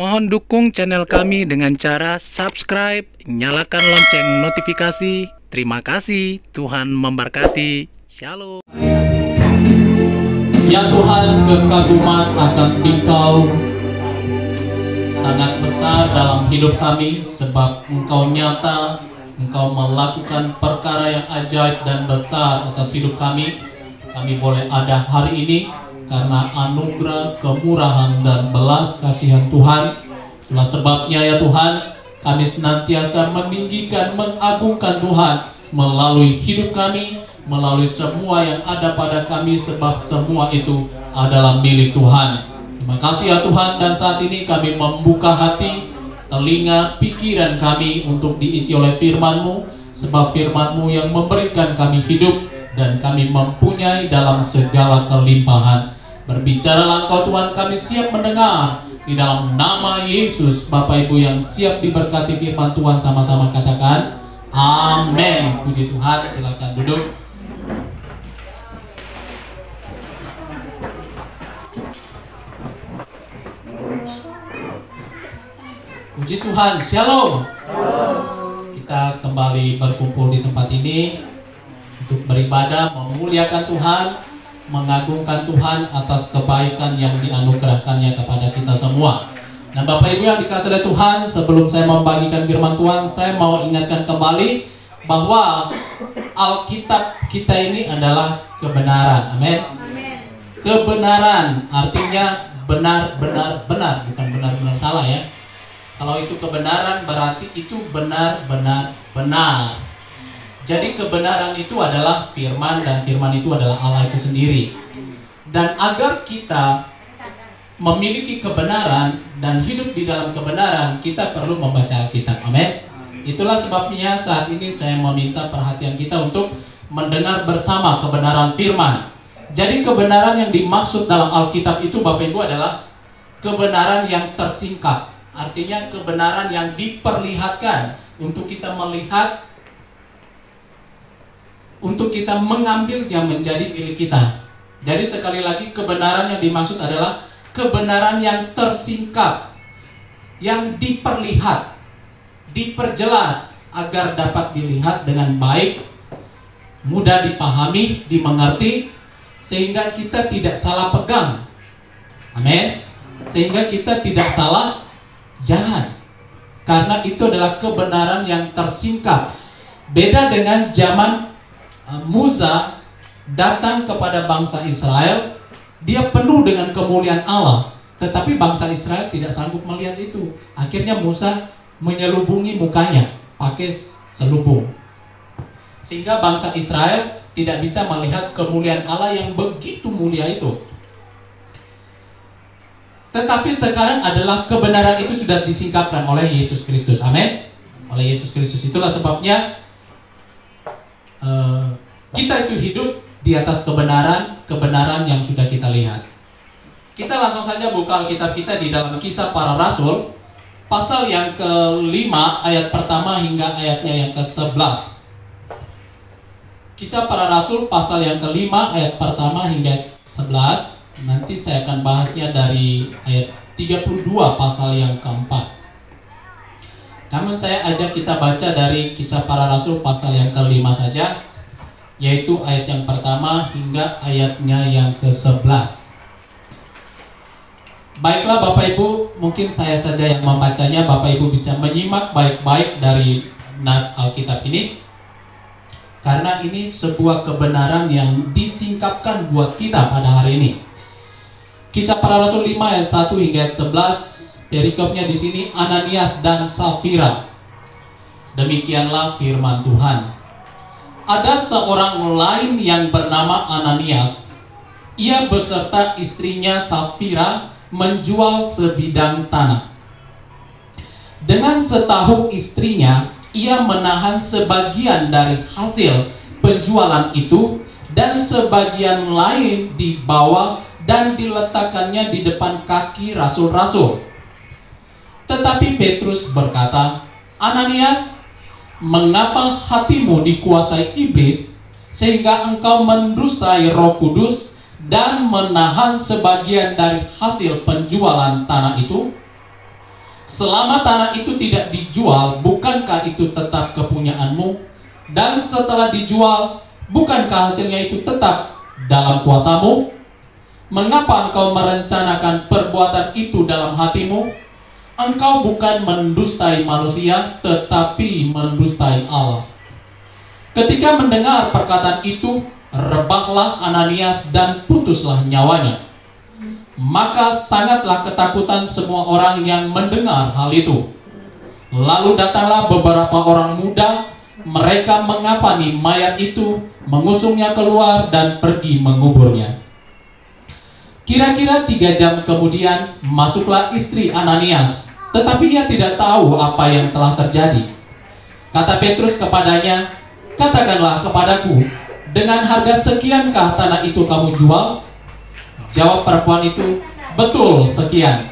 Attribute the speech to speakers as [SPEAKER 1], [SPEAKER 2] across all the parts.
[SPEAKER 1] Mohon dukung channel kami dengan cara subscribe, nyalakan lonceng notifikasi. Terima kasih, Tuhan memberkati. Shalom.
[SPEAKER 2] Ya Tuhan, kekaguman akan Engkau sangat besar dalam hidup kami, sebab Engkau nyata, Engkau melakukan perkara yang ajaib dan besar atas hidup kami. Kami boleh ada hari ini karena anugerah, kemurahan, dan belas kasihan Tuhan. Itulah sebabnya ya Tuhan, kami senantiasa meninggikan, mengagungkan Tuhan melalui hidup kami, melalui semua yang ada pada kami, sebab semua itu adalah milik Tuhan. Terima kasih ya Tuhan, dan saat ini kami membuka hati, telinga, pikiran kami untuk diisi oleh firman-Mu, sebab firman-Mu yang memberikan kami hidup dan kami mempunyai dalam segala kelimpahan. Berbicaralah Engkau Tuhan, kami siap mendengar di dalam nama Yesus. Bapak Ibu yang siap diberkati firman Tuhan, sama-sama katakan amin. Puji Tuhan, silakan duduk. Puji Tuhan, shalom. Kita kembali berkumpul di tempat ini untuk beribadah, memuliakan Tuhan, mengagungkan Tuhan atas kebaikan yang dianugerahkannya kepada kita semua. Nah Bapak Ibu yang dikasihi oleh Tuhan, sebelum saya membagikan firman Tuhan, saya mau ingatkan kembali bahwa Alkitab kita ini adalah kebenaran. Amin. Kebenaran artinya benar-benar benar, bukan benar-benar salah ya. Kalau itu kebenaran berarti itu benar-benar benar. Jadi kebenaran itu adalah firman, dan firman itu adalah Allah itu sendiri. Dan agar kita memiliki kebenaran dan hidup di dalam kebenaran, kita perlu membaca Alkitab. Amin. Itulah sebabnya saat ini saya meminta perhatian kita untuk mendengar bersama kebenaran firman. Jadi kebenaran yang dimaksud dalam Alkitab itu Bapak Ibu adalah kebenaran yang tersingkap. Artinya kebenaran yang diperlihatkan untuk kita melihat, untuk kita mengambilnya menjadi milik kita. Jadi sekali lagi, kebenaran yang dimaksud adalah kebenaran yang tersingkap, yang diperlihat, diperjelas agar dapat dilihat dengan baik, mudah dipahami, dimengerti, sehingga kita tidak salah pegang. Amin. Sehingga kita tidak salah jalan. Karena itu adalah kebenaran yang tersingkap. Beda dengan zaman Musa datang kepada bangsa Israel, dia penuh dengan kemuliaan Allah, tetapi bangsa Israel tidak sanggup melihat itu. Akhirnya Musa menyelubungi mukanya pakai selubung, sehingga bangsa Israel tidak bisa melihat kemuliaan Allah yang begitu mulia itu. Tetapi sekarang adalah kebenaran itu sudah disingkapkan oleh Yesus Kristus. Amin. Oleh Yesus Kristus. Itulah sebabnya kita itu hidup di atas kebenaran yang sudah kita lihat. Kita langsung saja buka Alkitab kita di dalam Kisah Para Rasul, pasal yang ke-5 ayat pertama hingga ayatnya yang ke-11. Kisah Para Rasul pasal yang ke-5 ayat pertama hingga 11. Nanti saya akan bahasnya dari ayat 32 pasal yang ke-4. Namun saya ajak kita baca dari Kisah Para Rasul pasal yang ke-5 saja, yaitu ayat yang pertama hingga ayatnya yang ke-11. Baiklah Bapak Ibu, mungkin saya saja yang membacanya. Bapak Ibu bisa menyimak baik-baik dari nats Alkitab ini, karena ini sebuah kebenaran yang disingkapkan buat kita pada hari ini. Kisah Para Rasul 5 ayat 1 hingga ayat 11, perikopnya di sini Ananias dan Safira. Demikianlah firman Tuhan. Ada seorang lain yang bernama Ananias. Ia beserta istrinya Safira menjual sebidang tanah. Dengan setahu istrinya, ia menahan sebagian dari hasil penjualan itu, dan sebagian lain dibawa dan diletakkannya di depan kaki rasul-rasul. Tetapi Petrus berkata, Ananias, mengapa hatimu dikuasai iblis, sehingga engkau mendustai Roh Kudus dan menahan sebagian dari hasil penjualan tanah itu? selama tanah itu tidak dijual, bukankah itu tetap kepunyaanmu? Dan setelah dijual, bukankah hasilnya itu tetap dalam kuasamu? Mengapa engkau merencanakan perbuatan itu dalam hatimu? Engkau bukan mendustai manusia, tetapi mendustai Allah. Ketika mendengar perkataan itu, rebahlah Ananias dan putuslah nyawanya. Maka sangatlah ketakutan semua orang yang mendengar hal itu. Lalu datanglah beberapa orang muda, mereka mengapani mayat itu, mengusungnya keluar dan pergi menguburnya. Kira-kira 3 jam kemudian masuklah istri Ananias, tetapi ia tidak tahu apa yang telah terjadi. Kata Petrus kepadanya, "Katakanlah kepadaku, dengan harga sekiankah tanah itu kamu jual?" Jawab perempuan itu, "Betul, sekian."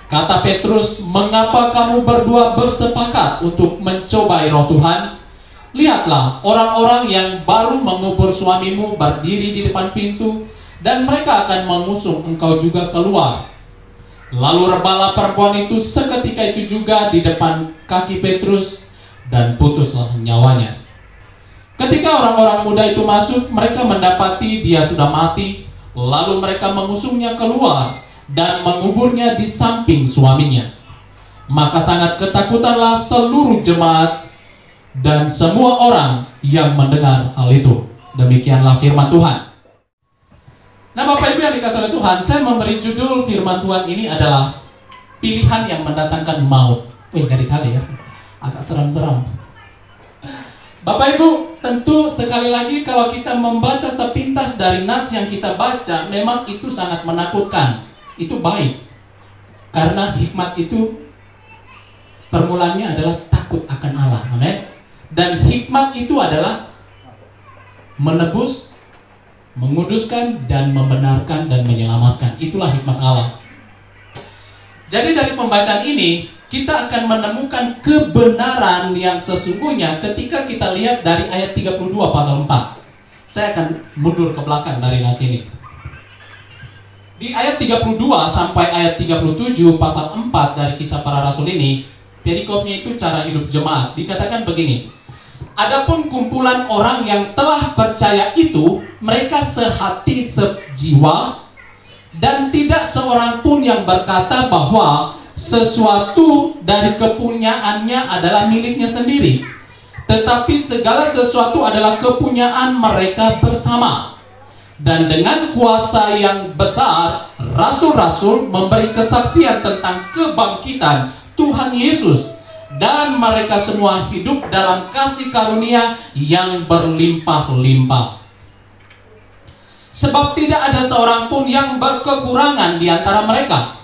[SPEAKER 2] Kata Petrus, "Mengapa kamu berdua bersepakat untuk mencobai roh Tuhan? Lihatlah, orang-orang yang baru mengubur suamimu berdiri di depan pintu, dan mereka akan mengusung engkau juga keluar." Lalu rebahlah perempuan itu seketika itu juga di depan kaki Petrus, dan putuslah nyawanya. Ketika orang-orang muda itu masuk, mereka mendapati dia sudah mati. Lalu mereka mengusungnya keluar dan menguburnya di samping suaminya. Maka sangat ketakutanlah seluruh jemaat dan semua orang yang mendengar hal itu. Demikianlah firman Tuhan. Nah, Bapak Ibu yang dikasihi oleh Tuhan, saya memberi judul firman Tuhan ini adalah pilihan yang mendatangkan maut. Kali-kali ya, agak seram-seram. Bapak Ibu, tentu sekali lagi kalau kita membaca sepintas dari nats yang kita baca, memang itu sangat menakutkan. Itu baik, karena hikmat itu permulaannya adalah takut akan Allah. Amin. Dan hikmat itu adalah menebus, menguduskan, dan membenarkan, dan menyelamatkan. Itulah hikmat Allah. Jadi dari pembacaan ini, kita akan menemukan kebenaran yang sesungguhnya ketika kita lihat dari ayat 32 pasal 4. Saya akan mundur ke belakang dari nats ini. Di ayat 32 sampai ayat 37 pasal 4 dari Kisah Para Rasul ini, perikopnya itu cara hidup jemaat. Dikatakan begini, "Adapun kumpulan orang yang telah percaya itu, mereka sehati sejiwa, dan tidak seorang pun yang berkata bahwa sesuatu dari kepunyaannya adalah miliknya sendiri, tetapi segala sesuatu adalah kepunyaan mereka bersama. Dan dengan kuasa yang besar, rasul-rasul memberi kesaksian tentang kebangkitan Tuhan Yesus, dan mereka semua hidup dalam kasih karunia yang berlimpah-limpah. Sebab tidak ada seorang pun yang berkekurangan di antara mereka,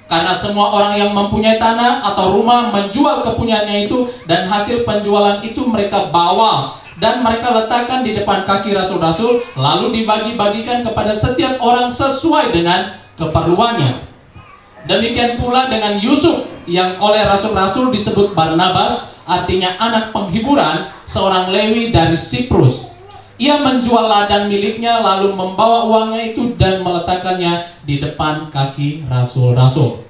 [SPEAKER 2] karena semua orang yang mempunyai tanah atau rumah menjual kepunyaannya itu, dan hasil penjualan itu mereka bawa dan mereka letakkan di depan kaki rasul-rasul, lalu dibagi-bagikan kepada setiap orang sesuai dengan keperluannya. Demikian pula dengan Yusuf, yang oleh rasul-rasul disebut Barnabas, artinya anak penghiburan, seorang Lewi dari Siprus. Ia menjual ladang miliknya, lalu membawa uangnya itu dan meletakkannya di depan kaki rasul-rasul.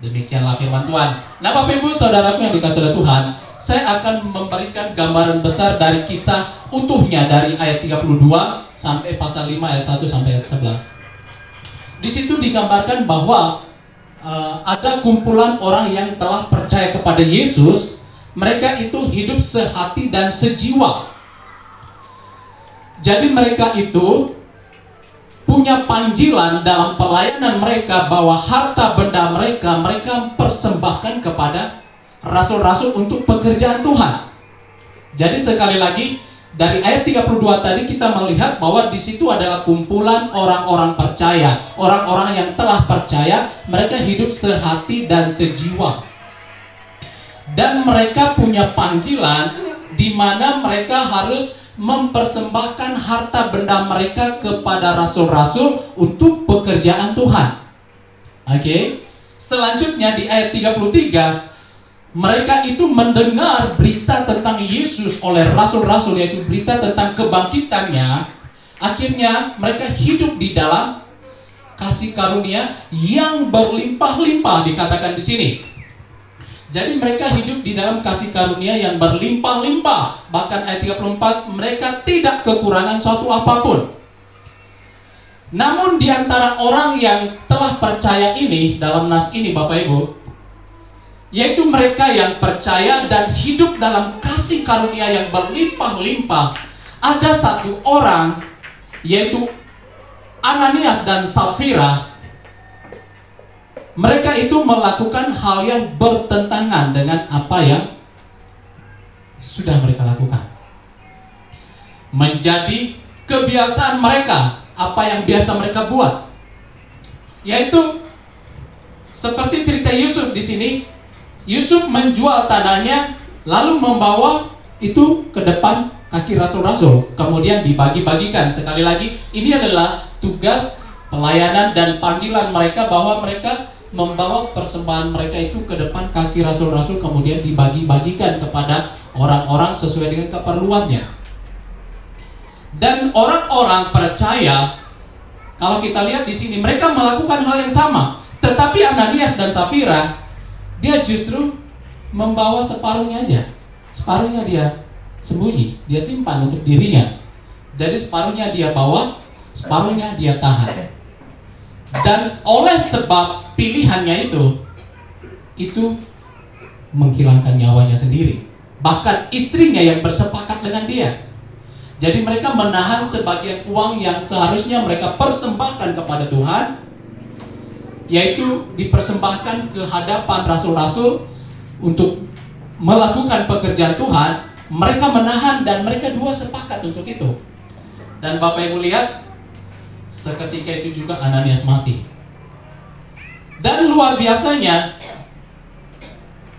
[SPEAKER 2] Demikianlah firman Tuhan. Nah, Bapak Ibu Saudaraku yang dikasihi oleh Tuhan, saya akan memberikan gambaran besar dari kisah utuhnya dari ayat 32 sampai pasal 5 ayat 1 sampai ayat 11. Di situ digambarkan bahwa ada kumpulan orang yang telah percaya kepada Yesus. Mereka itu hidup sehati dan sejiwa. Jadi mereka itu punya panggilan dalam pelayanan mereka, bahwa harta benda mereka persembahkan kepada rasul-rasul untuk pekerjaan Tuhan. Jadi sekali lagi, dari ayat 32 tadi kita melihat bahwa di situ adalah kumpulan orang-orang percaya, orang-orang yang telah percaya, mereka hidup sehati dan sejiwa. Dan mereka punya panggilan di mana mereka harus mempersembahkan harta benda mereka kepada rasul-rasul untuk pekerjaan Tuhan. Oke. Selanjutnya di ayat 33, mereka itu mendengar berita tentang Yesus oleh rasul-rasul, yaitu berita tentang kebangkitannya. Akhirnya mereka hidup di dalam kasih karunia yang berlimpah-limpah, dikatakan di sini. Jadi mereka hidup di dalam kasih karunia yang berlimpah-limpah. Bahkan ayat 34, mereka tidak kekurangan suatu apapun. Namun di antara orang yang telah percaya ini, dalam nas ini Bapak Ibu, yaitu mereka yang percaya dan hidup dalam kasih karunia yang berlimpah-limpah, ada satu orang, yaitu Ananias dan Safira. Mereka itu melakukan hal yang bertentangan dengan apa yang sudah mereka lakukan. Menjadi kebiasaan mereka, apa yang biasa mereka buat. Yaitu seperti cerita Yusuf di sini. Yusuf menjual tanahnya, lalu membawa itu ke depan kaki rasul-rasul, kemudian dibagi-bagikan. Sekali lagi, ini adalah tugas pelayanan dan panggilan mereka, bahwa mereka membawa persembahan mereka itu ke depan kaki rasul-rasul, kemudian dibagi-bagikan kepada orang-orang sesuai dengan keperluannya. Dan orang-orang percaya, kalau kita lihat di sini, mereka melakukan hal yang sama. Tetapi Ananias dan Safira, dia justru membawa separuhnya aja. Separuhnya dia sembunyi, dia simpan untuk dirinya. Jadi separuhnya dia bawa, separuhnya dia tahan. Dan oleh sebab pilihannya itu menghilangkan nyawanya sendiri. Bahkan istrinya yang bersepakat dengan dia. Jadi mereka menahan sebagian uang yang seharusnya mereka persembahkan kepada Tuhan, yaitu dipersembahkan ke hadapan rasul-rasul untuk melakukan pekerjaan Tuhan. Mereka menahan dan mereka dua sepakat untuk itu. Dan Bapak Ibu lihat, seketika itu juga Ananias mati. Dan luar biasanya,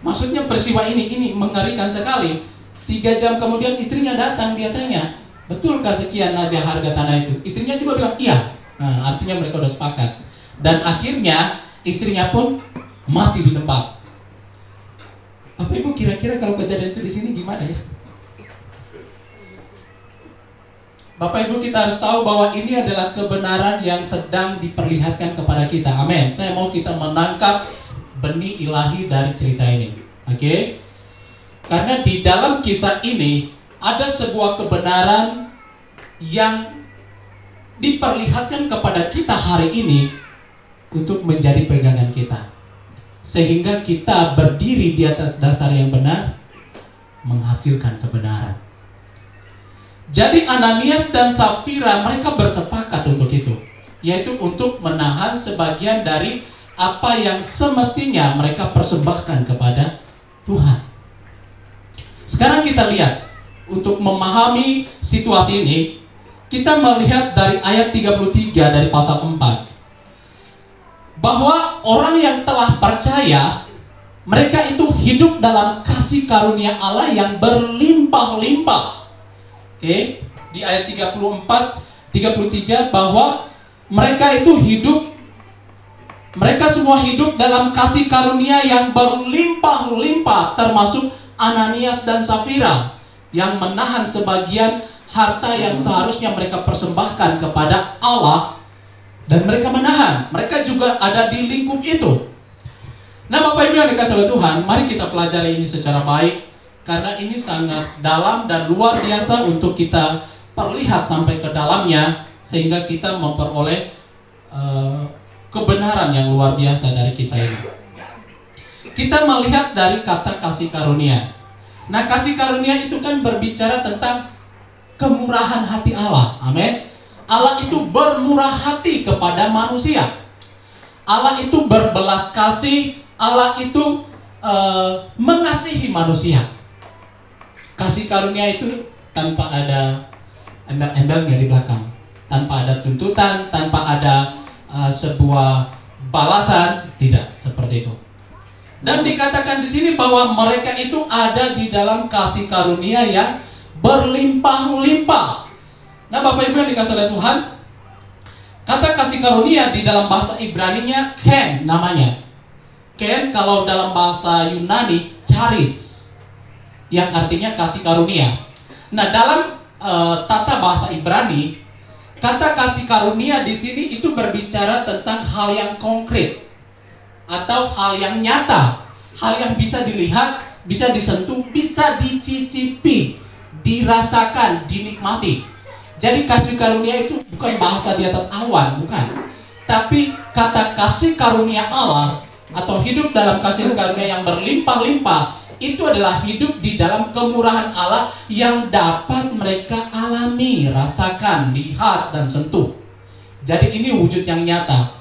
[SPEAKER 2] maksudnya peristiwa ini mengerikan sekali. 3 jam kemudian istrinya datang, dia tanya, betulkah sekian aja harga tanah itu? Istrinya juga bilang iya. Nah, artinya mereka udah sepakat. Dan akhirnya istrinya pun mati di tempat. Bapak Ibu, kira-kira kalau kejadian itu di sini gimana ya? Bapak Ibu, kita harus tahu bahwa ini adalah kebenaran yang sedang diperlihatkan kepada kita. Amin. Saya mau kita menangkap benih ilahi dari cerita ini. Oke? Karena di dalam kisah ini ada sebuah kebenaran yang diperlihatkan kepada kita hari ini untuk menjadi pegangan kita, sehingga kita berdiri di atas dasar yang benar, menghasilkan kebenaran. Jadi Ananias dan Safira mereka bersepakat untuk itu, yaitu untuk menahan sebagian dari apa yang semestinya mereka persembahkan kepada Tuhan. Sekarang kita lihat, untuk memahami situasi ini, kita melihat dari ayat 33 dari pasal 4, bahwa orang yang telah percaya, mereka itu hidup dalam kasih karunia Allah yang berlimpah-limpah. Oke, di ayat 33 bahwa mereka itu hidup, mereka semua hidup dalam kasih karunia yang berlimpah-limpah, termasuk Ananias dan Safira yang menahan sebagian harta yang seharusnya mereka persembahkan kepada Allah, dan mereka menahan. Mereka juga ada di lingkup itu. Nah, Bapak Ibu yang dikasihi oleh Tuhan, mari kita pelajari ini secara baik, karena ini sangat dalam dan luar biasa untuk kita perlihat sampai ke dalamnya, sehingga kita memperoleh kebenaran yang luar biasa dari kisah ini. Kita melihat dari kata kasih karunia. Nah, kasih karunia itu kan berbicara tentang kemurahan hati Allah. Amin. Allah itu bermurah hati kepada manusia. Allah itu berbelas kasih. Allah itu mengasihi manusia. Kasih karunia itu tanpa ada embel-embelnya di belakang, tanpa ada tuntutan, tanpa ada sebuah balasan, tidak seperti itu. Dan dikatakan di sini bahwa mereka itu ada di dalam kasih karunia yang berlimpah-limpah. Nah, Bapak Ibu yang dikasihi oleh Tuhan, kata kasih karunia di dalam bahasa Ibraninya ken namanya. Ken kalau dalam bahasa Yunani charis, yang artinya kasih karunia. Nah, dalam tata bahasa Ibrani, kata kasih karunia di sini itu berbicara tentang hal yang konkret atau hal yang nyata hal yang bisa dilihat, bisa disentuh, bisa dicicipi, dirasakan, dinikmati. Jadi kasih karunia itu bukan bahasa di atas awan, bukan. Tapi kata kasih karunia Allah atau hidup dalam kasih karunia yang berlimpah-limpah, itu adalah hidup di dalam kemurahan Allah yang dapat mereka alami, rasakan, lihat, dan sentuh. Jadi ini wujud yang nyata.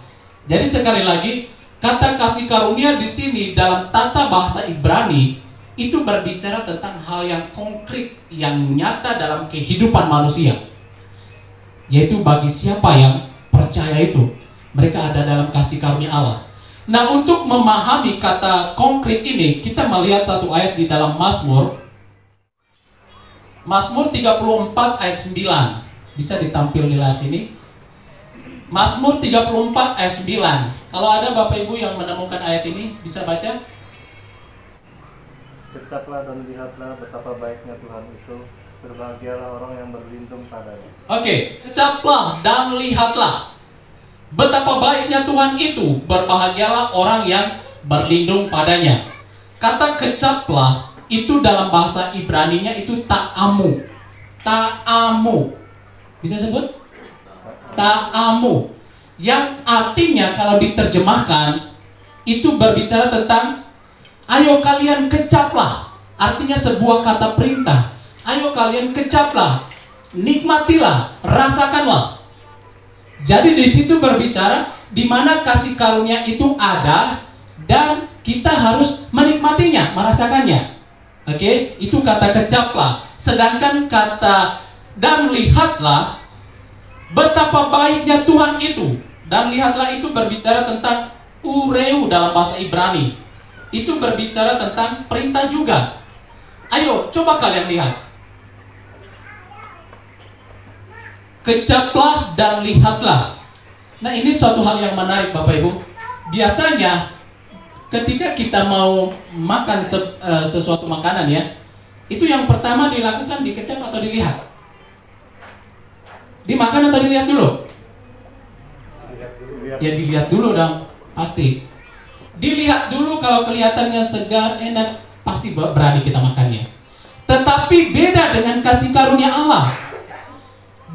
[SPEAKER 2] Jadi sekali lagi, kata kasih karunia di sini dalam tata bahasa Ibrani itu berbicara tentang hal yang konkret, yang nyata dalam kehidupan manusia. Yaitu bagi siapa yang percaya itu, mereka ada dalam kasih karunia Allah. Nah, untuk memahami kata konkret ini, kita melihat satu ayat di dalam Mazmur 34 ayat 9. Bisa ditampil di layar sini. Mazmur 34 ayat 9. Kalau ada Bapak Ibu yang menemukan ayat ini, bisa baca?
[SPEAKER 3] Kecaplah dan lihatlah betapa baiknya Tuhan itu. Berbahagialah orang yang berlindung padanya.
[SPEAKER 2] Oke, kecaplah dan lihatlah betapa baiknya Tuhan itu. Berbahagialah orang yang berlindung padanya. Kata kecaplah itu dalam bahasa Ibraninya itu ta'amu. Ta'amu. Bisa sebut? Ta'amu. Yang artinya kalau diterjemahkan itu berbicara tentang ayo kalian kecaplah. Artinya sebuah kata perintah. Ayo kalian kecaplah, nikmatilah, rasakanlah. Jadi di situ berbicara di mana kasih karunia itu ada dan kita harus menikmatinya, merasakannya. Oke, itu kata kecaplah. Sedangkan kata dan lihatlah betapa baiknya Tuhan itu. Dan lihatlah itu berbicara tentang ureu dalam bahasa Ibrani. Itu berbicara tentang perintah juga. Ayo, coba kalian lihat. Kecaplah dan lihatlah. Nah, ini suatu hal yang menarik Bapak Ibu. Biasanya ketika kita mau makan sesuatu makanan ya, itu yang pertama dilakukan dikecap atau dilihat? Dimakan atau dilihat dulu? Ya dilihat dulu dong, pasti. Dilihat dulu, kalau kelihatannya segar, enak, pasti berani kita makannya. Tetapi beda dengan kasih karunia Allah.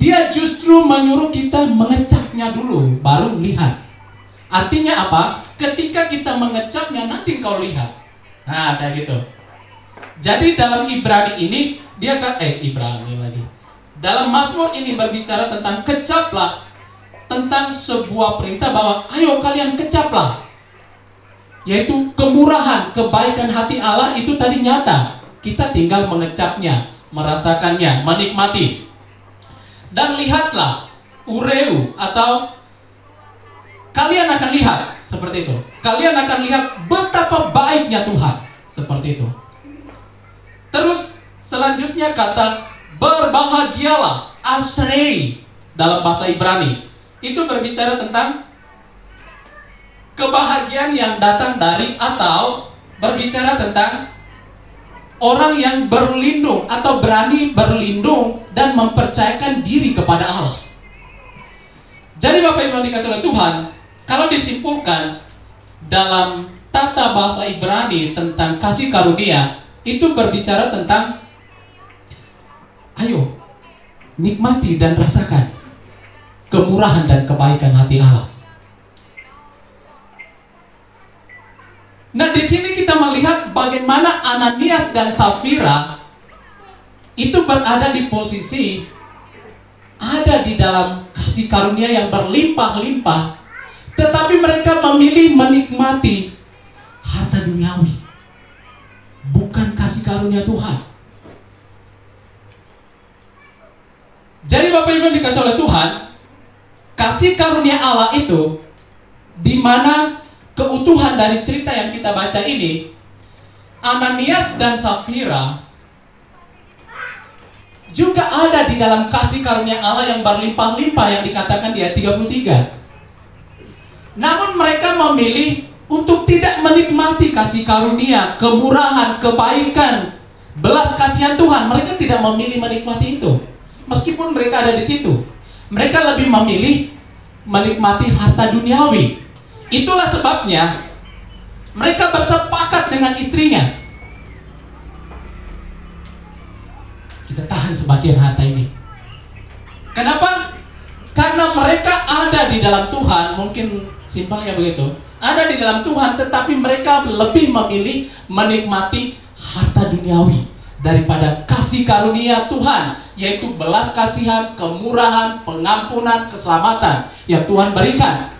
[SPEAKER 2] Dia justru menyuruh kita mengecapnya dulu, baru lihat. Artinya apa? Ketika kita mengecapnya, nanti kau lihat. Nah, kayak gitu. Jadi dalam Ibrani ini, dia Ibrani lagi. Dalam Mazmur ini berbicara tentang kecaplah, tentang sebuah perintah bahwa ayo kalian kecaplah. Yaitu kemurahan, kebaikan hati Allah itu tadi nyata. Kita tinggal mengecapnya, merasakannya, menikmati. Dan lihatlah, ureu atau kalian akan lihat seperti itu. Kalian akan lihat betapa baiknya Tuhan, seperti itu. Terus selanjutnya kata berbahagialah, ashrei dalam bahasa Ibrani. Itu berbicara tentang kebahagiaan yang datang dari atau berbicara tentang orang yang berlindung atau berani berlindung dan mempercayakan diri kepada Allah. Jadi Bapak Ibu yang dikasihi oleh Tuhan, kalau disimpulkan dalam tata bahasa Ibrani tentang kasih karunia, itu berbicara tentang ayo nikmati dan rasakan kemurahan dan kebaikan hati Allah. Nah, di sini kita melihat bagaimana Ananias dan Safira itu berada di posisi ada di dalam kasih karunia yang berlimpah-limpah, tetapi mereka memilih menikmati harta duniawi, bukan kasih karunia Tuhan. Jadi Bapak Ibu yang dikasihi oleh Tuhan, kasih karunia Allah itu di mana keutuhan dari cerita yang kita baca ini, Ananias dan Safira juga ada di dalam kasih karunia Allah yang berlimpah-limpah yang dikatakan di ayat 33. Namun mereka memilih untuk tidak menikmati kasih karunia, kemurahan, kebaikan, belas kasihan Tuhan. Mereka tidak memilih menikmati itu. Meskipun mereka ada di situ, mereka lebih memilih menikmati harta duniawi. Itulah sebabnya mereka bersepakat dengan istrinya. Kita tahan sebagian harta ini. Kenapa? Karena mereka ada di dalam Tuhan, mungkin simpelnya begitu. Ada di dalam Tuhan, tetapi mereka lebih memilih menikmati harta duniawi daripada kasih karunia Tuhan, yaitu belas kasihan, kemurahan, pengampunan, keselamatan yang Tuhan berikan.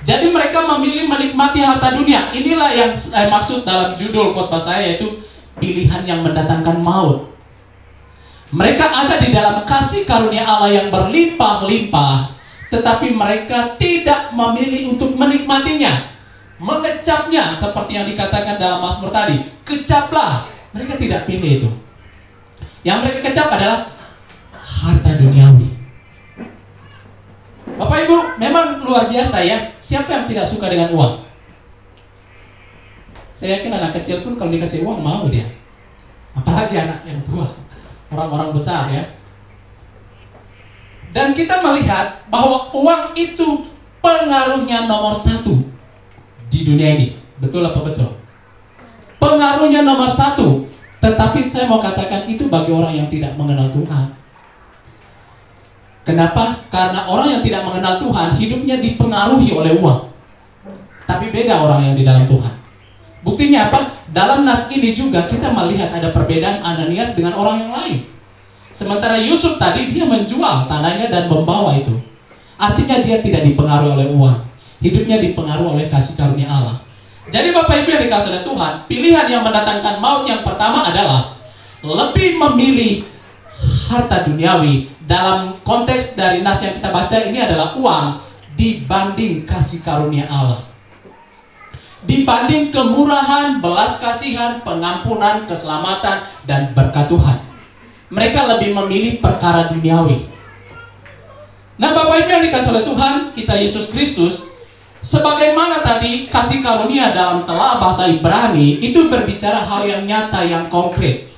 [SPEAKER 2] Jadi mereka memilih menikmati harta dunia. Inilah yang saya maksud dalam judul khotbah saya, yaitu pilihan yang mendatangkan maut. Mereka ada di dalam kasih karunia Allah yang berlimpah-limpah, tetapi mereka tidak memilih untuk menikmatinya, mengecapnya, seperti yang dikatakan dalam Mazmur tadi. Kecaplah. Mereka tidak pilih itu. Yang mereka kecap adalah harta duniawi. Bapak Ibu, memang luar biasa ya. Siapa yang tidak suka dengan uang? Saya yakin anak kecil pun kalau dikasih uang mau dia. Apalagi anak yang tua, orang-orang besar ya. Dan kita melihat bahwa uang itu pengaruhnya nomor satu di dunia ini. Betul apa betul? Pengaruhnya nomor satu. Tetapi saya mau katakan itu bagi orang yang tidak mengenal Tuhan. Kenapa? Karena orang yang tidak mengenal Tuhan hidupnya dipengaruhi oleh uang. Tapi beda orang yang di dalam Tuhan. Buktinya apa? Dalam nats ini juga kita melihat ada perbedaan Ananias dengan orang yang lain. Sementara Yusuf tadi dia menjual tanahnya dan membawa itu. Artinya dia tidak dipengaruhi oleh uang. Hidupnya dipengaruhi oleh kasih karunia Allah. Jadi Bapak Ibu yang dikasih oleh Tuhan, pilihan yang mendatangkan maut yang pertama adalah lebih memilih harta duniawi. Dalam konteks dari nas yang kita baca ini adalah uang dibanding kasih karunia Allah. Dibanding kemurahan, belas kasihan, pengampunan, keselamatan, dan berkat Tuhan. Mereka lebih memilih perkara duniawi. Nah Bapak Ibu yang dikasih oleh Tuhan, kita Yesus Kristus, sebagaimana tadi kasih karunia dalam telah bahasa Ibrani itu berbicara hal yang nyata, yang konkret.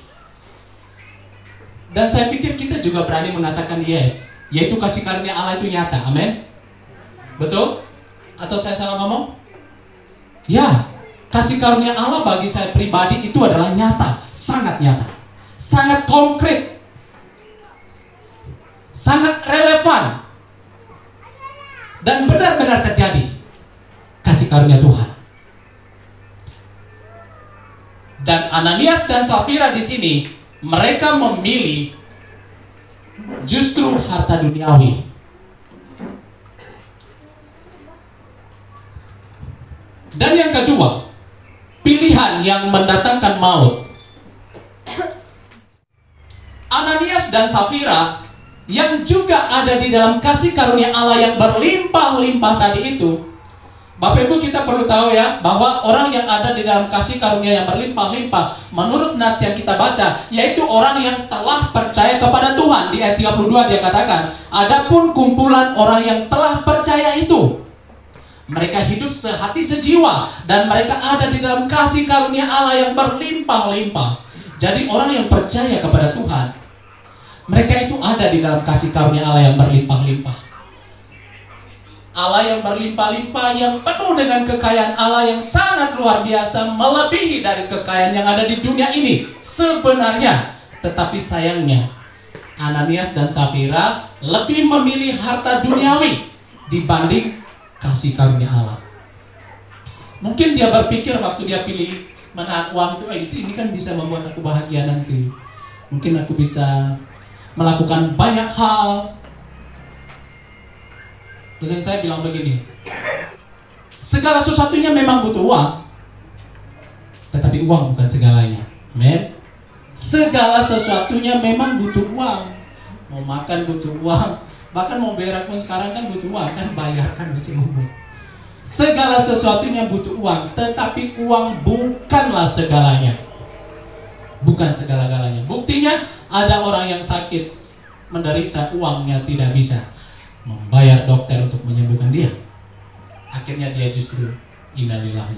[SPEAKER 2] Dan saya pikir kita juga berani mengatakan yes, yaitu kasih karunia Allah itu nyata. Amin. Betul? Atau saya salah ngomong? Ya, kasih karunia Allah bagi saya pribadi itu adalah nyata, sangat nyata, sangat konkret, sangat relevan, dan benar-benar terjadi. Kasih karunia Tuhan. Dan Ananias dan Safira di sini mereka memilih justru harta duniawi. Dan yang kedua, pilihan yang mendatangkan maut. Ananias dan Safira yang juga ada di dalam kasih karunia Allah yang berlimpah-limpah tadi itu. Bapak Ibu kita perlu tahu ya, bahwa orang yang ada di dalam kasih karunia yang berlimpah-limpah menurut nats yang kita baca, yaitu orang yang telah percaya kepada Tuhan. Di ayat 32 dia katakan, adapun kumpulan orang yang telah percaya itu, mereka hidup sehati sejiwa, dan mereka ada di dalam kasih karunia Allah yang berlimpah-limpah. Jadi orang yang percaya kepada Tuhan, mereka itu ada di dalam kasih karunia Allah yang berlimpah-limpah. Allah yang berlimpah-limpah, yang penuh dengan kekayaan Allah yang sangat luar biasa, melebihi dari kekayaan yang ada di dunia ini sebenarnya. Tetapi sayangnya Ananias dan Safira lebih memilih harta duniawi dibanding kasih karunia Allah. Mungkin dia berpikir waktu dia pilih menahan uang itu, ini kan bisa membuat aku bahagia nanti. Mungkin aku bisa melakukan banyak hal. Dosen saya bilang begini, segala sesuatunya memang butuh uang, tetapi uang bukan segalanya. Amin. Segala sesuatunya memang butuh uang. Mau makan butuh uang, bahkan mau berak pun sekarang kan butuh uang, kan bayarkan masih umum. Segala sesuatunya butuh uang, tetapi uang bukanlah segalanya. Bukan segala-galanya. Buktinya ada orang yang sakit, menderita, uangnya tidak bisa membayar dokter untuk menyembuhkan dia. Akhirnya dia justru innalillahi.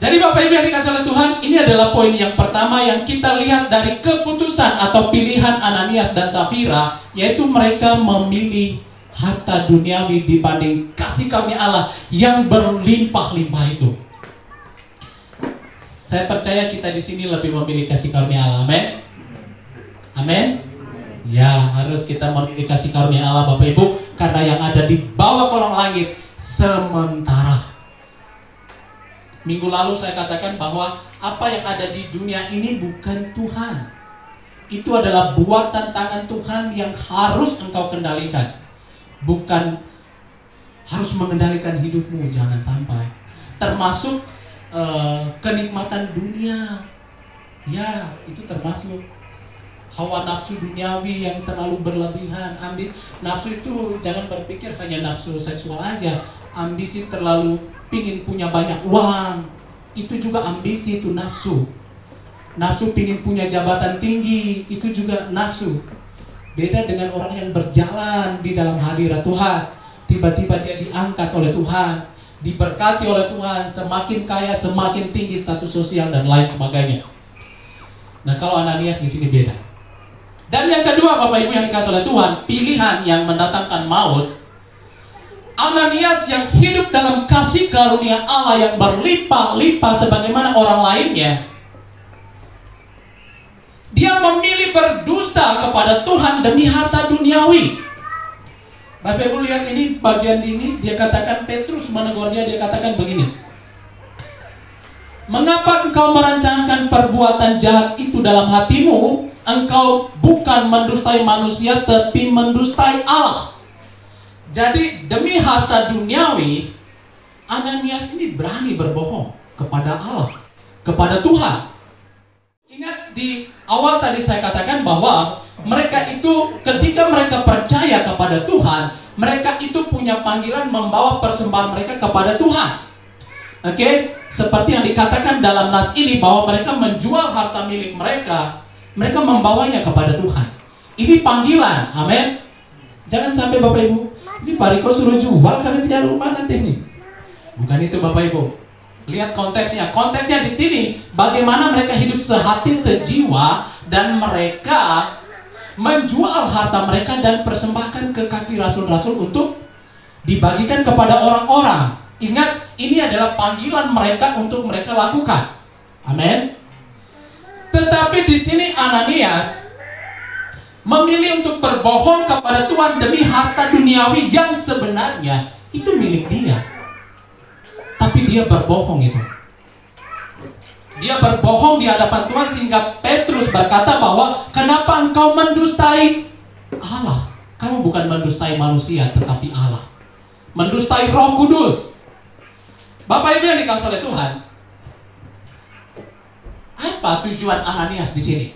[SPEAKER 2] Jadi Bapak Ibu yang dikasih oleh Tuhan, ini adalah poin yang pertama yang kita lihat dari keputusan atau pilihan Ananias dan Safira, yaitu mereka memilih harta duniawi dibanding kasih karunia Allah yang berlimpah-limpah itu. Saya percaya kita di sini lebih memilih kasih karunia Allah. Amin. Amin. Ya, harus kita memilih kasih karunia Allah Bapak Ibu, karena yang ada di bawah kolong langit sementara. Minggu lalu saya katakan bahwa apa yang ada di dunia ini bukan Tuhan. Itu adalah buatan tangan Tuhan yang harus engkau kendalikan. Bukan harus mengendalikan hidupmu, jangan sampai. Termasuk kenikmatan dunia. Ya, itu termasuk hawa nafsu duniawi yang terlalu berlebihan. Nafsu itu jangan berpikir hanya nafsu seksual aja. Ambisi terlalu pingin punya banyak uang, itu juga ambisi, itu nafsu. Nafsu pingin punya jabatan tinggi, itu juga nafsu. Beda dengan orang yang berjalan di dalam hadirat Tuhan. Tiba-tiba dia diangkat oleh Tuhan, diberkati oleh Tuhan, semakin kaya, semakin tinggi status sosial dan lain sebagainya. Nah, kalau Ananias di sini beda. Dan yang kedua, Bapak Ibu yang dikasih oleh Tuhan, pilihan yang mendatangkan maut. Ananias yang hidup dalam kasih karunia Allah yang berlimpah-limpah sebagaimana orang lainnya, dia memilih berdusta kepada Tuhan demi harta duniawi. Bapak Ibu lihat ini bagian ini, dia katakan, Petrus menegur dia katakan begini. Mengapa engkau merancangkan perbuatan jahat itu dalam hatimu? Engkau bukan mendustai manusia, tapi mendustai Allah. Jadi demi harta duniawi, Ananias ini berani berbohong kepada Allah, kepada Tuhan. Ingat di awal tadi saya katakan bahwa mereka itu ketika mereka percaya kepada Tuhan, mereka itu punya panggilan membawa persembahan mereka kepada Tuhan. Oke, seperti yang dikatakan dalam nas ini bahwa mereka menjual harta milik mereka, mereka membawanya kepada Tuhan. Ini panggilan, amin. Jangan sampai Bapak Ibu, ini Pak Riko suruh jual, kami punya rumah nanti nih. Bukan itu Bapak Ibu. Lihat konteksnya. Konteksnya di sini, bagaimana mereka hidup sehati sejiwa dan mereka menjual harta mereka dan persembahkan ke kaki rasul-rasul untuk dibagikan kepada orang-orang. Ingat, ini adalah panggilan mereka untuk mereka lakukan. Amin. Tetapi di sini Ananias memilih untuk berbohong kepada Tuhan demi harta duniawi yang sebenarnya itu milik dia. Tapi dia berbohong itu. Dia berbohong di hadapan Tuhan sehingga Petrus berkata bahwa kenapa engkau mendustai Allah? Kamu bukan mendustai manusia tetapi Allah. Mendustai Roh Kudus. Bapak Ibu yang dikasih oleh Tuhan, apa tujuan Ananias di sini?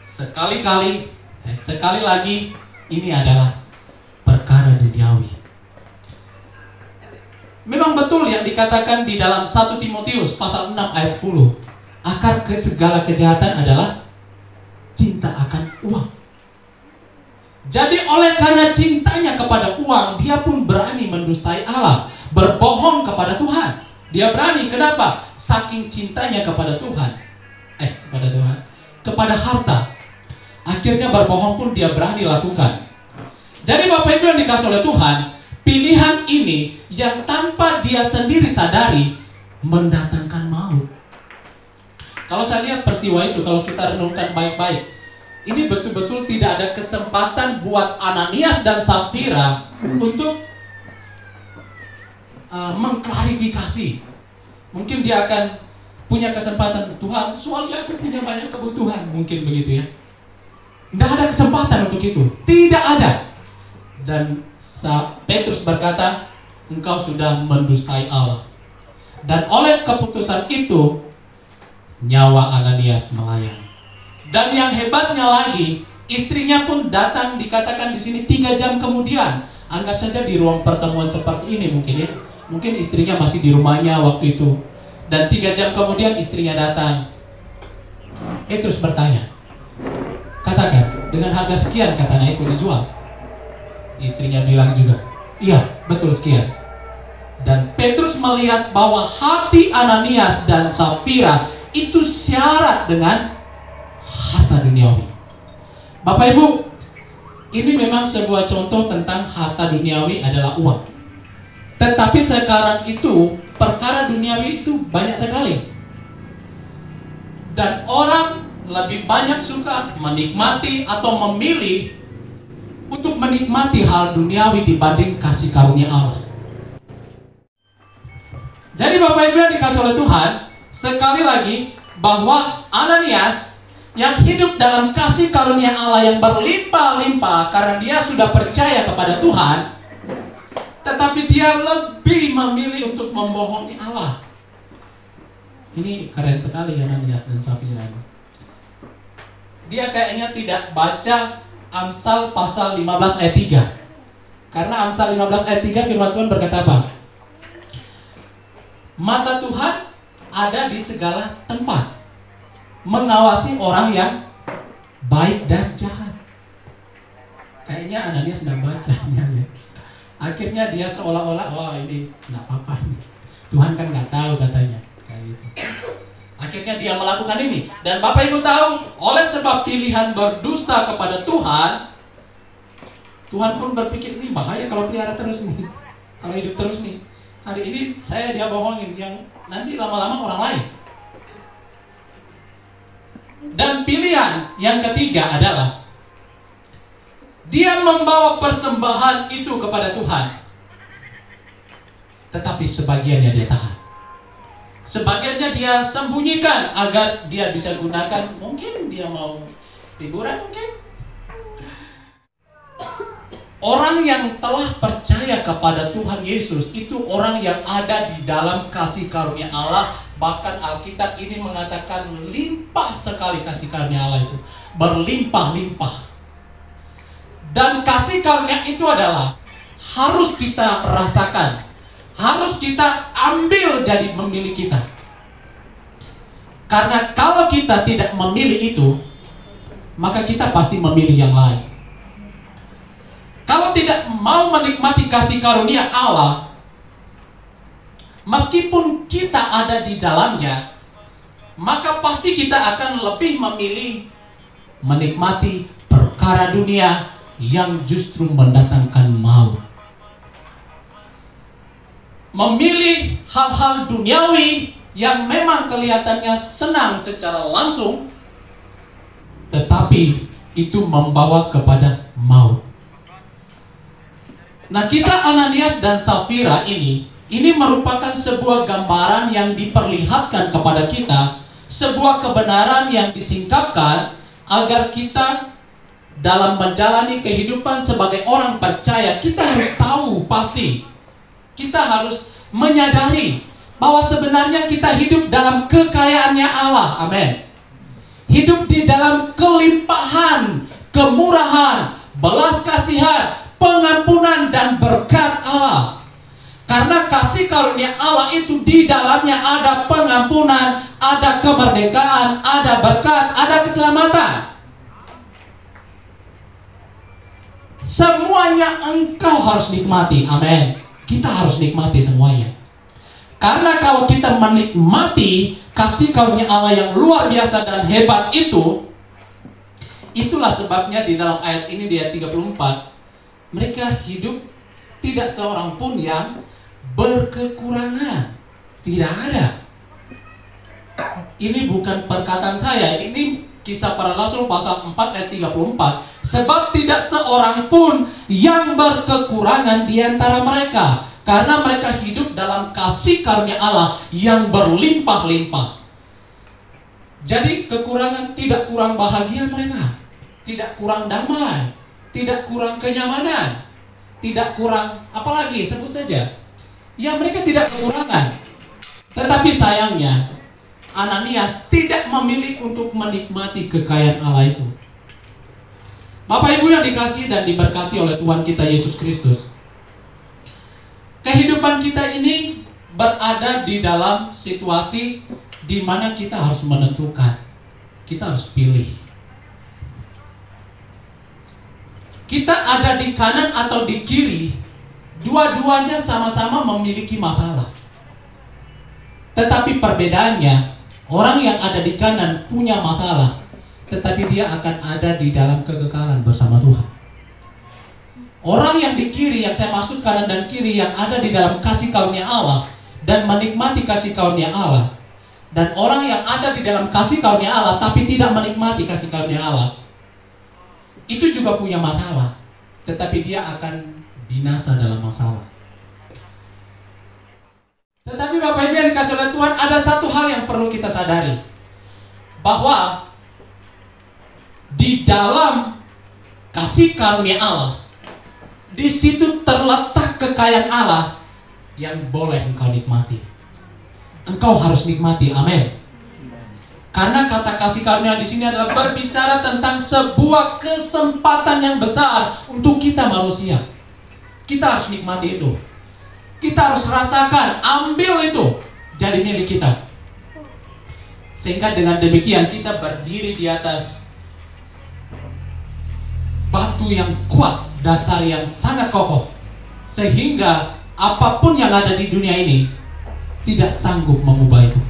[SPEAKER 2] Sekali lagi ini adalah perkara duniawi. Memang betul yang dikatakan di dalam 1 Timotius pasal 6 ayat 10. Akar segala kejahatan adalah cinta akan uang. Jadi oleh karena cintanya kepada uang, dia pun berani mendustai Allah, berbohong kepada Tuhan. Dia berani, kenapa? Saking cintanya kepada Tuhan. Kepada harta. Akhirnya berbohong pun dia berani lakukan. Jadi Bapak Ibu yang dikasih oleh Tuhan, pilihan ini yang tanpa dia sendiri sadari mendatangkan maut. Kalau saya lihat peristiwa itu, kalau kita renungkan baik-baik, ini betul-betul tidak ada kesempatan buat Ananias dan Safira untuk mengklarifikasi. Mungkin dia akan punya kesempatan, Tuhan, soalnya aku punya banyak kebutuhan, mungkin begitu ya. Tidak ada kesempatan untuk itu, tidak ada. Dan Petrus berkata, engkau sudah mendustai Allah. Dan oleh keputusan itu, nyawa Ananias melayang. Dan yang hebatnya lagi, istrinya pun datang, dikatakan di sini 3 jam kemudian. Anggap saja di ruang pertemuan seperti ini mungkin ya. Mungkin istrinya masih di rumahnya waktu itu. Dan 3 jam kemudian istrinya datang. Petrus bertanya, katakan, dengan harga sekian katanya itu dijual. Istrinya bilang juga, iya betul sekian. Dan Petrus melihat bahwa hati Ananias dan Safira itu syarat dengan harta duniawi. Bapak Ibu, ini memang sebuah contoh tentang harta duniawi adalah uang. Tetapi sekarang itu perkara duniawi itu banyak sekali. Dan orang lebih banyak suka menikmati atau memilih untuk menikmati hal duniawi dibanding kasih karunia Allah. Jadi Bapak Ibu yang dikasih oleh Tuhan, sekali lagi bahwa Ananias yang hidup dalam kasih karunia Allah yang berlimpah-limpah karena dia sudah percaya kepada Tuhan, tetapi dia lebih memilih untuk membohongi Allah. Ini keren sekali Ananias dan Safira. Dia kayaknya tidak baca Amsal pasal 15 ayat 3. Karena Amsal 15 ayat 3 firman Tuhan berkata apa? Mata Tuhan ada di segala tempat, mengawasi orang yang baik dan jahat. Kayaknya Ananias sedang bacanya ya. Akhirnya dia seolah-olah, wah ini nggak apa-apa nih. Tuhan kan nggak tahu katanya. Kayak gitu. Akhirnya dia melakukan ini. Dan Bapak Ibu tahu, oleh sebab pilihan berdusta kepada Tuhan, Tuhan pun berpikir, ini bahaya kalau pelihara terus nih, kalau hidup terus nih. Hari ini saya dia bohongin, yang nanti lama-lama orang lain. Dan pilihan yang ketiga adalah dia membawa persembahan itu kepada Tuhan, tetapi sebagiannya dia tahan, sebagiannya dia sembunyikan agar dia bisa gunakan. Mungkin dia mau liburan mungkin. Orang yang telah percaya kepada Tuhan Yesus itu orang yang ada di dalam kasih karunia Allah. Bahkan Alkitab ini mengatakan limpah sekali kasih karunia Allah itu, berlimpah-limpah. Dan kasih karunia itu adalah harus kita rasakan, harus kita ambil jadi memilih kita. Karena kalau kita tidak memilih itu, maka kita pasti memilih yang lain. Kalau tidak mau menikmati kasih karunia Allah, meskipun kita ada di dalamnya, maka pasti kita akan lebih memilih menikmati perkara dunia yang justru mendatangkan maut. Memilih hal-hal duniawi yang memang kelihatannya senang secara langsung, tetapi itu membawa kepada maut. Nah, kisah Ananias dan Safira ini merupakan sebuah gambaran yang diperlihatkan kepada kita, sebuah kebenaran yang disingkapkan agar kita dalam menjalani kehidupan sebagai orang percaya, kita harus tahu pasti, kita harus menyadari bahwa sebenarnya kita hidup dalam kekayaannya Allah. Amin. Hidup di dalam kelimpahan, kemurahan, belas kasihan, pengampunan dan berkat Allah. Karena kasih karunia Allah itu di dalamnya ada pengampunan, ada kemerdekaan, ada berkat, ada keselamatan. Semuanya engkau harus nikmati. Amin. Kita harus nikmati semuanya. Karena kalau kita menikmati kasih karunia Allah yang luar biasa dan hebat itu, itulah sebabnya di dalam ayat ini di ayat 34, mereka hidup tidak seorang pun yang berkekurangan. Tidak ada. Ini bukan perkataan saya, ini Kisah Para Rasul pasal 4 ayat 34. Sebab tidak seorang pun yang berkekurangan di antara mereka, karena mereka hidup dalam kasih karunia Allah yang berlimpah-limpah. Jadi kekurangan tidak kurang bahagia mereka, tidak kurang damai, tidak kurang kenyamanan, tidak kurang apalagi, sebut saja. Ya, mereka tidak kekurangan. Tetapi sayangnya Ananias tidak memilih untuk menikmati kekayaan Allah itu. Bapak Ibu yang dikasihi dan diberkati oleh Tuhan kita Yesus Kristus, kehidupan kita ini berada di dalam situasi di mana kita harus menentukan, kita harus pilih. Kita ada di kanan atau di kiri, dua-duanya sama-sama memiliki masalah. Tetapi perbedaannya, orang yang ada di kanan punya masalah, tetapi dia akan ada di dalam kekekalan bersama Tuhan. Orang yang di kiri, yang saya maksud kanan dan kiri, yang ada di dalam kasih karunia Allah dan menikmati kasih karunia Allah, Dan orang yang ada di dalam kasih karunia Allah tapi tidak menikmati kasih karunia Allah, itu juga punya masalah, tetapi dia akan binasa dalam masalah. Tetapi Bapak Ibu yang dikasih oleh Tuhan, ada satu hal yang perlu kita sadari, bahwa di dalam kasih karunia Allah, di situ terletak kekayaan Allah yang boleh engkau nikmati. Engkau harus nikmati, amin. Karena kata kasih karunia di sini adalah berbicara tentang sebuah kesempatan yang besar untuk kita manusia. Kita harus nikmati itu. Kita harus rasakan, ambil itu jadi milik kita. Sehingga dengan demikian kita berdiri di atas batu yang kuat, dasar yang sangat kokoh, sehingga apapun yang ada di dunia ini tidak sanggup mengubah itu.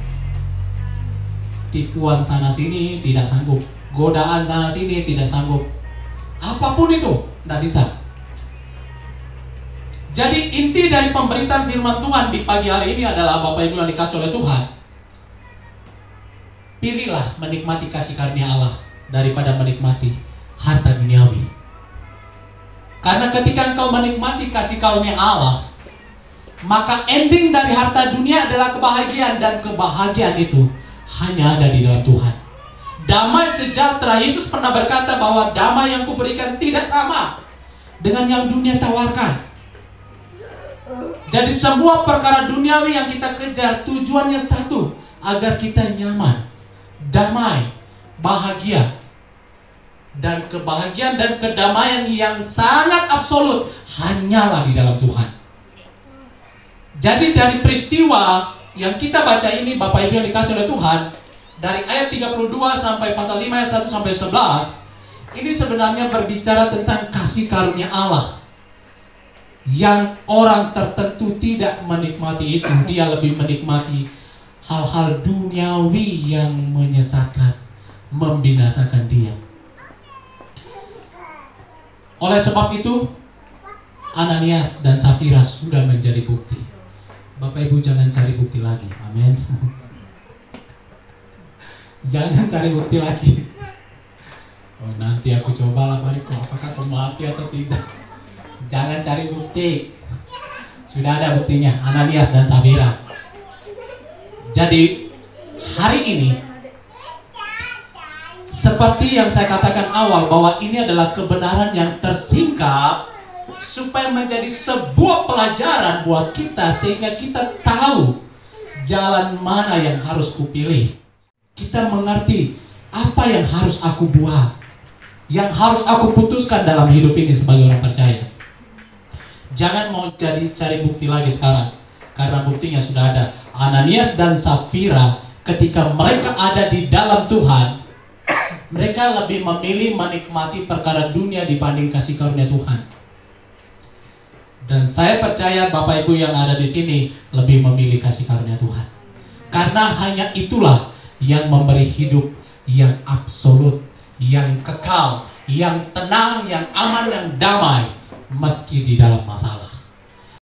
[SPEAKER 2] Tipuan sana sini tidak sanggup, godaan sana sini tidak sanggup, apapun itu tidak bisa. Jadi inti dari pemberitaan firman Tuhan di pagi hari ini adalah, Bapak Ibu yang dikasih oleh Tuhan, pilihlah menikmati kasih karunia Allah daripada menikmati harta duniawi. Karena ketika engkau menikmati kasih karunia Allah, maka ending dari harta dunia adalah kebahagiaan, dan kebahagiaan itu hanya ada di dalam Tuhan. Damai sejahtera, Yesus pernah berkata bahwa damai yang kuberikan tidak sama dengan yang dunia tawarkan. Jadi semua perkara duniawi yang kita kejar tujuannya satu, agar kita nyaman, damai, bahagia. Dan kebahagiaan dan kedamaian yang sangat absolut hanyalah di dalam Tuhan. Jadi dari peristiwa yang kita baca ini, Bapak Ibu yang dikasih oleh Tuhan, dari ayat 32 sampai pasal 5 ayat 1 sampai 11, ini sebenarnya berbicara tentang kasih karunia Allah yang orang tertentu tidak menikmati itu. Dia lebih menikmati hal-hal duniawi yang menyesatkan, membinasakan dia. Oleh sebab itu, Ananias dan Safira sudah menjadi bukti. Bapak Ibu jangan cari bukti lagi, amin. Jangan cari bukti lagi. Oh, nanti aku cobalah bariku, apakah aku mati atau tidak. Jangan cari bukti. Sudah ada buktinya, Ananias dan Safira. Jadi hari ini, seperti yang saya katakan awal, bahwa ini adalah kebenaran yang tersingkap supaya menjadi sebuah pelajaran buat kita, sehingga kita tahu jalan mana yang harus kupilih. Kita mengerti apa yang harus aku buat, yang harus aku putuskan dalam hidup ini sebagai orang percaya. Jangan mau cari bukti lagi sekarang, karena buktinya sudah ada. Ananias dan Safira ketika mereka ada di dalam Tuhan, mereka lebih memilih menikmati perkara dunia dibanding kasih karunia Tuhan. Dan saya percaya Bapak Ibu yang ada di sini lebih memilih kasih karunia Tuhan. Karena hanya itulah yang memberi hidup yang absolut, yang kekal, yang tenang, yang aman, yang damai, meski di dalam masalah.